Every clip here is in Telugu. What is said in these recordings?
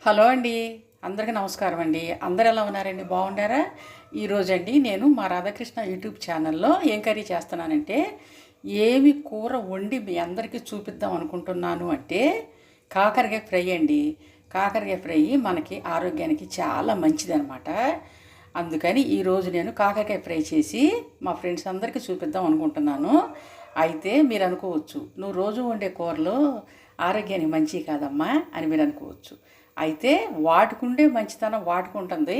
హలో అండి, అందరికీ నమస్కారం అండి. అందరు ఎలా ఉన్నారండి? బాగుండారా? ఈరోజు అండి నేను మా రాధాకృష్ణ యూట్యూబ్ ఛానల్లో ఏం కర్రీ చేస్తున్నానంటే, ఏమి కూర వండి మీ అందరికీ చూపిద్దాం అనుకుంటున్నాను అంటే కాకరకాయ ఫ్రై అండి. కాకరకాయ ఫ్రై మనకి ఆరోగ్యానికి చాలా మంచిదన్నమాట. అందుకని ఈరోజు నేను కాకరకాయ ఫ్రై చేసి మా ఫ్రెండ్స్ అందరికీ చూపిద్దాం అనుకుంటున్నాను. అయితే మీరు అనుకోవచ్చు, నువ్వు రోజు వండే కూరలు ఆరోగ్యానికి మంచివి కాదమ్మా అని మీరు అనుకోవచ్చు. అయితే వాటికుండే మంచితనం వాటికుంటుంది.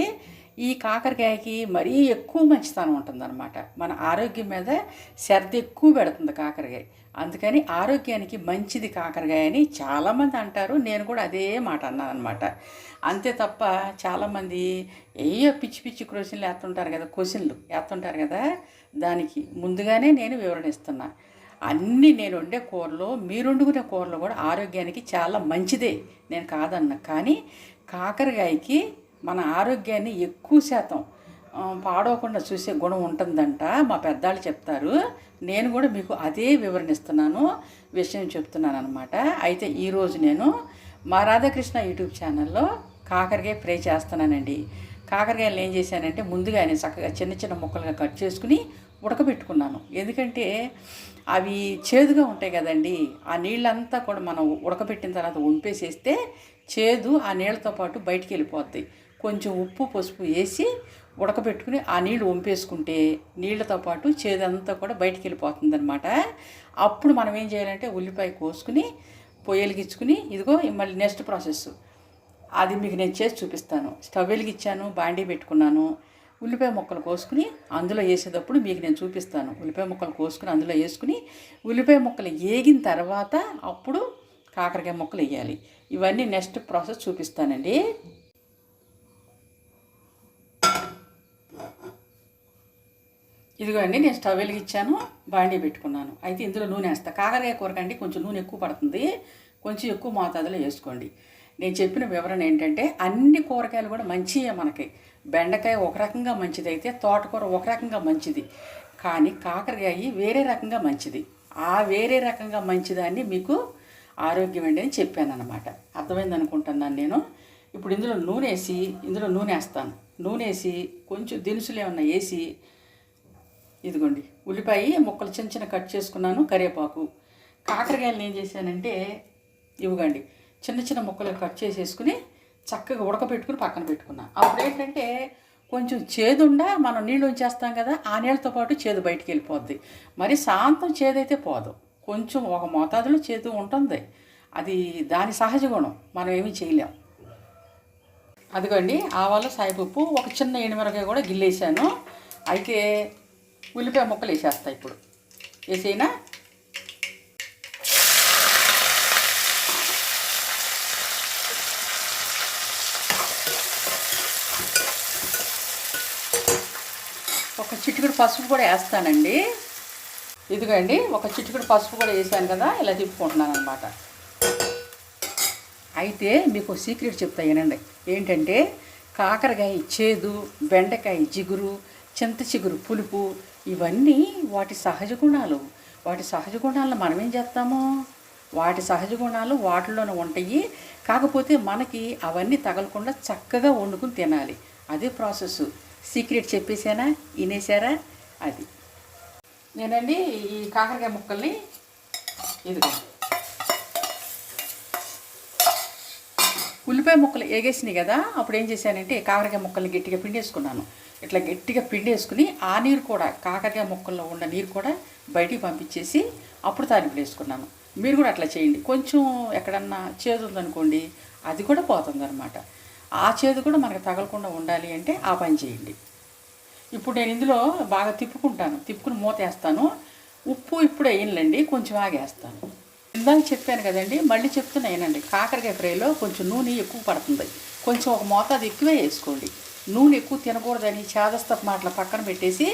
ఈ కాకరకాయకి మరీ ఎక్కువ మంచితనం ఉంటుందన్నమాట. మన ఆరోగ్యం మీద శ్రద్ధ ఎక్కువ పెడుతుంది కాకరకాయ. అందుకని ఆరోగ్యానికి మంచిది కాకరకాయ అని చాలామంది అంటారు. నేను కూడా అదే మాట అన్నాను అనమాట. అంతే తప్ప చాలామంది ఏయో పిచ్చి పిచ్చి క్వశ్చన్లు వేస్తుంటారు కదా, దానికి ముందుగానే నేను వివరణ ఇస్తున్నా. అన్నీ నేను వండే కూరలు, మీరు వండుకునే కూరలు కూడా ఆరోగ్యానికి చాలా మంచిదే, నేను కాదన్నా. కానీ కాకరకాయకి మన ఆరోగ్యాన్ని ఎక్కువ శాతం పాడవకుండా చూసే గుణం ఉంటుందంట మా పెద్దవాళ్ళు చెప్తారు. నేను కూడా మీకు అదే వివరణిస్తున్నాను, విషయం చెప్తున్నాను అనమాట. అయితే ఈరోజు నేను మా రాధాకృష్ణ యూట్యూబ్ ఛానల్లో కాకరకాయ ఫ్రై చేస్తున్నానండి. కాకరకాయలు ఏం చేశానంటే, ముందుగా నేను చక్కగా చిన్న చిన్న ముక్కలుగా కట్ చేసుకుని ఉడకబెట్టుకున్నాను. ఎందుకంటే అవి చేదుగా ఉంటాయి కదండి. ఆ నీళ్ళంతా కూడా మనం ఉడకబెట్టిన తర్వాత వంపేసేస్తే చేదు ఆ నీళ్ళతో పాటు బయటికి వెళ్ళిపోద్ది. కొంచెం ఉప్పు పసుపు వేసి ఉడకబెట్టుకుని ఆ నీళ్ళు వంపేసుకుంటే నీళ్ళతో పాటు చేదంతా కూడా బయటికి వెళ్ళిపోతుంది అనమాట. అప్పుడు మనం ఏం చేయాలంటే, ఉల్లిపాయ కోసుకుని పొయ్యి వెలిగించుకుని, ఇదిగో మళ్ళీ నెక్స్ట్ ప్రాసెస్ అది మీకు నేను చేసి చూపిస్తాను. స్టవ్ వెలిగించాను, బాండీ పెట్టుకున్నాను. ఉల్లిపాయ ముక్కలు కోసుకుని అందులో వేసేటప్పుడు మీకు నేను చూపిస్తాను. ఉల్లిపాయ ముక్కలు కోసుకుని అందులో వేసుకుని, ఉల్లిపాయ ముక్కలు వేగిన తర్వాత అప్పుడు కాకరకాయ ముక్కలు వేయాలి. ఇవన్నీ నెక్స్ట్ ప్రాసెస్ చూపిస్తానండి. ఇదిగో అండి, నేను స్టవ్ వెలిగించాను, బాండీ పెట్టుకున్నాను. అయితే ఇందులో నూనె వేస్తా. కాకరకాయ కూరకండి కొంచెం నూనె ఎక్కువ పడుతుంది, కొంచెం ఎక్కువ మోతాదులో వేసుకోండి. నేను చెప్పిన వివరణ ఏంటంటే, అన్ని కూరగాయలు కూడా మంచివే మనకి. బెండకాయ ఒక రకంగా మంచిదైతే తోటకూర ఒక రకంగా మంచిది, కానీ కాకరకాయ వేరే రకంగా మంచిది. ఆ వేరే రకంగా మంచిదాన్ని మీకు ఆరోగ్యం అండి అని చెప్పాను అనమాట. అర్థమైంది అనుకుంటున్నాను నేను. ఇప్పుడు ఇందులో నూనె వేస్తాను. నూనె వేసి కొంచెం దినుసులు ఏమన్నా వేసి, ఇదిగోండి ఉల్లిపాయ ముక్కలు చిన్న చిన్న కట్ చేసుకున్నాను, కరివేపాకు. కాకరకాయలను ఏం చేశానంటే, ఇవ్వండి చిన్న చిన్న ముక్కలు కట్ చేసేసుకుని చక్కగా ఉడకబెట్టుకుని పక్కన పెట్టుకున్నాను. అప్పుడు ఏంటంటే కొంచెం చేదుండా మనం నీళ్ళు ఉంచేస్తాం కదా, ఆ నీళ్ళతో పాటు చేదు బయటికి వెళ్ళిపోద్ది. మరి శాంతం చేదైతే పోదు, కొంచెం ఒక మోతాదులో చేదు ఉంటుంది. అది దాని సహజ గుణం, మనం ఏమీ చేయలేం. అదిగోండి ఆవాలు, సాయిపప్పు, ఒక చిన్న ఎండుమిరకాయ కూడా గిల్లేసాను. అయితే ఉల్లిపాయ ముక్కలు వేసేస్తా. ఇప్పుడు వేసేనా, ఒక చిటికెడు పసుపు కూడా వేస్తానండి. ఇదిగోండి ఒక చిటికెడు పసుపు కూడా వేసాను కదా, ఇలా తిప్పుకుంటున్నాను అనమాట. అయితే మీకు సీక్రెట్ చెప్తా వినండి. ఏంటంటే, కాకరకాయ చేదు, బెండకాయ జిగురు, చింత చిగురు పులుపు, ఇవన్నీ వాటి సహజ గుణాలు. వాటి సహజ గుణాలను మనం ఏం చేస్తాము, వాటి సహజ గుణాలు వాటిలోనే ఉంటాయి. కాకపోతే మనకి అవన్నీ తగలకుండా చక్కగా వండుకుని తినాలి. అదే ప్రాసెస్. సీక్రెట్ చెప్పేసానా, వినేసారా? అది నేనండి ఈ కాకరకాయ ముక్కల్ని ఇదిగో ఉల్లిపాయ ముక్కలు వేగేసినాయి కదా, అప్పుడు ఏం చేశానంటే కాకరకాయ ముక్కల్ని గట్టిగా పిండేసుకున్నాను. ఇట్లా గట్టిగా పిండేసుకుని ఆ నీరు కూడా, కాకరకాయ ముక్కల్లో ఉన్న నీరు కూడా బయటికి పంపించేసి అప్పుడు తాలింపులు వేసుకున్నాను. మీరు కూడా అట్లా చేయండి. కొంచెం ఎక్కడన్నా చేదు ఉందనుకోండి, అది కూడా పోతుంది అనమాట. ఆ చేదు కూడా మనకు తగలకుండా ఉండాలి అంటే ఆ పని చేయండి. ఇప్పుడు నేను ఇందులో బాగా తిప్పుకుని మూత వేస్తాను. ఉప్పు ఇప్పుడు వేయనులేండి, కొంచెం ఆగేస్తాను. ఇందాక చెప్పాను కదండి, మళ్ళీ చెప్తున్నా ఏనండి. కాకరకాయ ఫ్రైలో కొంచెం నూనె ఎక్కువ పడుతుంది, కొంచెం ఒక మోతాదు ఎక్కువే వేసుకోండి. నూనె ఎక్కువ తినకూడదని చేదస్తపు మాటలు పక్కన పెట్టేసి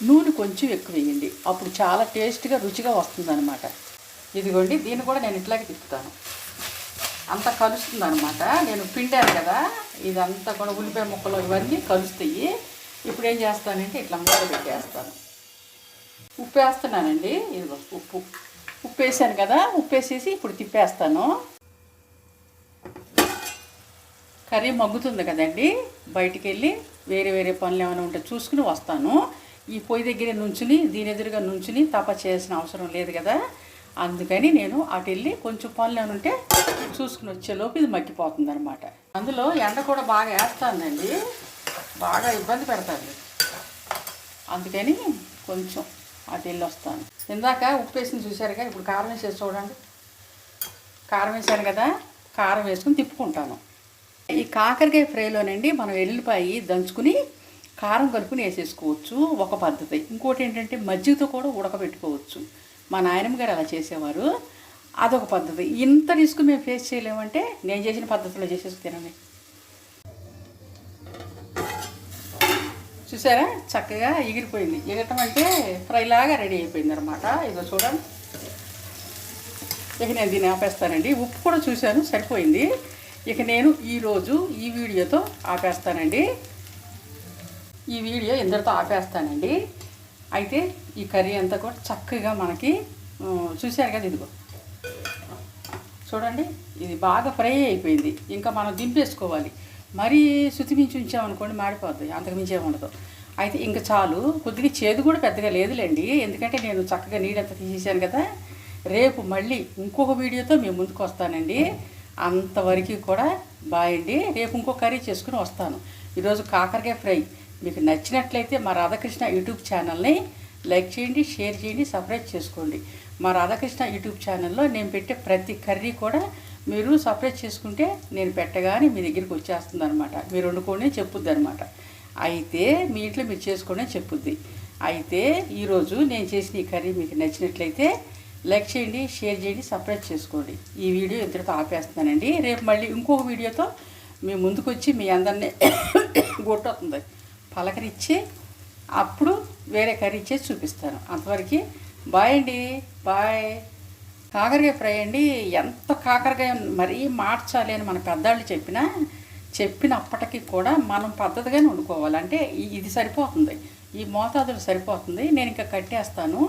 నూనె కొంచెం ఎక్కువ వేయండి. అప్పుడు చాలా టేస్ట్గా రుచిగా వస్తుందన్నమాట. ఇదిగోండి దీన్ని కూడా నేను ఇట్లాగే తిప్పుతాను, అంతా కలుస్తుంది అనమాట. నేను పిండాను కదా, ఇదంతా కూడా ఉల్లిపాయ ముక్కలు ఇవన్నీ కలుస్తాయి. ఇప్పుడు ఏం చేస్తానంటే ఇట్లా మూత పెట్టేస్తాను. ఉప్పు వేస్తున్నానండి. ఇదిగో ఉప్పు వేసాను కదా, ఉప్పు వేసేసి ఇప్పుడు తిప్పేస్తాను. కర్రీ మగ్గుతుంది కదండి, బయటికి వెళ్ళి వేరే వేరే పనులు ఏమైనా ఉంటే చూసుకుని వస్తాను. ఈ పొయ్యి దగ్గర నుంచుని దీని ఎదురుగా నుంచుని తప్ప చేయాల్సిన అవసరం లేదు కదా, అందుకని నేను అటు వెళ్ళి కొంచెం పనులు ఏమైనా ఉంటే చూసుకుని వచ్చేలోపు ఇది మగ్గిపోతుంది అనమాట. అందులో ఎండ కూడా బాగా వేస్తుందండి, బాగా ఇబ్బంది పెడతాను, అందుకని కొంచెం అటు వెళ్ళి వస్తాను. ఇందాక ఉప్పు వేసి చూసారుగా, ఇప్పుడు కారం వేసేసి చూడండి. కారం వేసాను కదా, కారం వేసుకుని తిప్పుకుంటాను. ఈ కాకరకాయ ఫ్రైలోనండి మనం ఎల్లిపాయ దంచుకుని కారం కలుపుని వేసేసుకోవచ్చు, ఒక పద్ధతి. ఇంకోటి ఏంటంటే మజ్జిగతో కూడా ఉడకబెట్టుకోవచ్చు. మా నాయనమ్మ గారు అలా చేసేవారు, అదొక పద్ధతి. ఇంత రిస్క్ మేము ఫేస్ చేయలేమంటే నేను చేసిన పద్ధతిలో చేసేసి తినండి. చూసారా చక్కగా ఎగిరిపోయింది. ఎగరటం అంటే ఫ్రైలాగా రెడీ అయిపోయింది అనమాట. ఇదో చూడండి. ఇక నేను దీన్ని ఆపేస్తానండి. ఉప్పు కూడా చూశాను, సరిపోయింది. ఇక నేను ఈరోజు ఈ వీడియోతో ఆపేస్తానండి. ఈ వీడియో ఇందరితో ఆపేస్తానండి. అయితే ఈ కర్రీ అంతా కూడా చక్కగా మనకి చూశారు కదా, ఇదిగో చూడండి, ఇది బాగా ఫ్రై అయిపోయింది. ఇంకా మనం దింపేసుకోవాలి. మరీ శుతిమించి ఉంచామనుకోండి మాడిపోద్ది, అంతకుమించే ఉండదు. అయితే ఇంకా చాలు. కొద్దిగా చేదు కూడా పెద్దగా లేదులేండి, ఎందుకంటే నేను చక్కగా నీడంతా తీసేసాను కదా. రేపు మళ్ళీ ఇంకొక వీడియోతో మేము ముందుకు వస్తానండి. అంతవరకు కూడా బాయ్ అండి. రేపు ఇంకో కర్రీ చేసుకుని వస్తాను. ఈరోజు కాకరకాయ ఫ్రై మీకు నచ్చినట్లయితే మా రాధాకృష్ణ యూట్యూబ్ ఛానల్ని లైక్ చేయండి, షేర్ చేయండి, సబ్స్క్రైబ్ చేసుకోండి. మా రాధాకృష్ణ యూట్యూబ్ ఛానల్లో నేను పెట్టే ప్రతి కర్రీ కూడా మీరు సబ్స్క్రైబ్ చేసుకుంటే నేను పెట్టగానే మీ దగ్గరికి వచ్చేస్తుంది అనమాట. మీరు వండుకొని చెప్పుద్ది అనమాట. అయితే మీ ఇంట్లో మీరు చేసుకోండి చెప్పుద్ది. అయితే ఈరోజు నేను చేసిన ఈ కర్రీ మీకు నచ్చినట్లయితే లైక్ చేయండి, షేర్ చేయండి, సబ్స్క్రైబ్ చేసుకోండి. ఈ వీడియో ఇద్దరితో ఆపేస్తున్నానండి. రేపు మళ్ళీ ఇంకొక వీడియోతో మీ ముందుకు వచ్చి మీ అందరినీ గొట్టవుతుంది పలకరించి అప్పుడు వేరే కర్రీ ఇచ్చేసి చూపిస్తాను. అంతవరకు బాయ్ అండి, బాయ్. కాకరకాయ ఫ్రై అండి, ఎంత కాకరకాయ మరీ మార్చాలి అని మన పెద్దవాళ్ళు చెప్పినప్పటికీ కూడా మనం పద్ధతిగానే వండుకోవాలి. అంటే ఇది సరిపోతుంది, ఈ మోతాదులు సరిపోతుంది. నేను ఇంకా కట్టేస్తాను,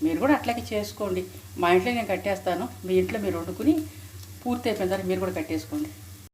మీరు కూడా అట్లాగే చేసుకోండి. మా ఇంట్లో నేను కట్టేస్తాను, మీ ఇంట్లో మీరు వండుకుని పూర్తి అయిపోయిన తర్వాత మీరు కూడా కట్టేసుకోండి.